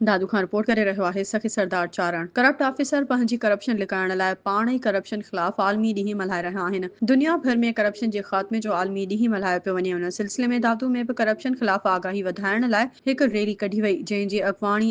दादू Khan report करे रहियो आहे सखी सरदार चारण। करप्ट ऑफिसर पंहिंजी करप्शन लिकाइण लाइ पाण ई करप्शन ख़िलाफ़ आलमी ॾींहुं मल्हाए रहिया आहिनि। दुनिया भर में करप्शन जे ख़ात्मे जो आलमी ॾींहुं मल्हायो पियो वञे। उन सिलसिले में दादू में बि करप्शन ख़िलाफ़ आगाही वधाइण लाइ हिकु रैली कढी वई, जंहिंजी अॻवाणी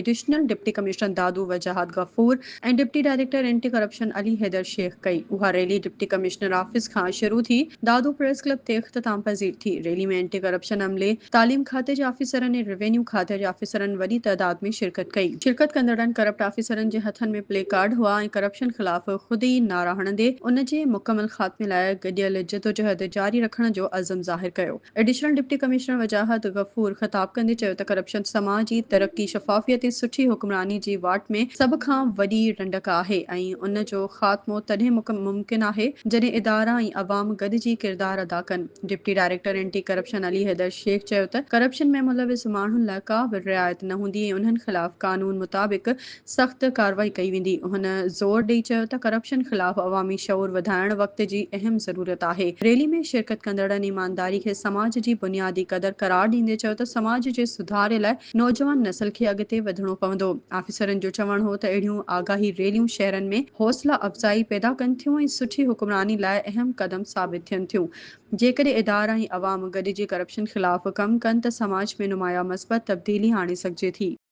additional deputy commissioner Dadu Wajahat Ghafoor ऐं deputy director anti corruption Ali Haider Shaikh कई। उहा रैली डिप्टी कमिश्नर ऑफिस खां शुरू थी दादू प्रेस क्लब ते इख़्तिताम पज़ीर थी। रैली में एंटी करप्शन अमले, तालीम खाते जे ऑफिसरनि ऐं रेवेन्यू खाते जे ऑफिसरनि वॾी तइदाद में शिरकत कई। शिरकत कंदड़नि करप्ट ऑफिसरनि जे हथनि में प्ले कार्ड हुआ ऐं करप्शन ख़िलाफ़ ख़ुदि ई नारा हणंदे उन जे मुकमल ख़ात्मे लाइ गॾियल जदोजहद जारी रखण जो अज़म ज़ाहिर कयो। एडिशनल डिप्टी कमिश्नर वजाहत गफूर ख़िताब कंदे चयो त करप्शन समाज जी तरक़ी, शफ़ाफ़ियत ऐं सुठी हुक्मरानी जी वाट में सभ खां वॾी रंडक आहे ऐं उन जो ख़ात्मो तॾहिं मुमकिन आहे जॾहिं इदारा ऐं अवाम गॾिजी किरदार अदा कनि। Deputy director anti corruption Ali Haider Shaikh चयो त करप्शन में मुलविस माण्हुनि लाइ का बि रिआयत न हूंदी ऐं उन्हनि ख़िलाफ़ कानून मुताबिक़ सख़्त कार्रवाई कई वेंदी। हुन ज़ोर ॾेई चयो त करप्शन ख़िलाफ़ अवामी शऊर वधाइण वक़्त जी अहम ज़रूरत आहे। रैली में शिरकत कंदड़नि ईमानदारी खे समाज जी बुनियादी क़दर करार ॾींदे चयो त समाज जे सुधार लाइ नौजवान नस्ल खे अॻिते वधिणो पवंदो। ऑफिसरनि जो चवणु हो त अहिड़ियूं आगाही रैलियूं शहरनि में हौसला अफ़ज़ाई पैदा कनि थियूं ऐं सुठी हुक्मरानी लाइ अहम क़दम साबित थियनि थियूं। जेकॾहिं इदारा ऐं अवाम गॾिजी करप्शन ख़िलाफ़ कमु कनि त समाज में नुमाया मस्बत तब्दीली आणे सघिजे थी।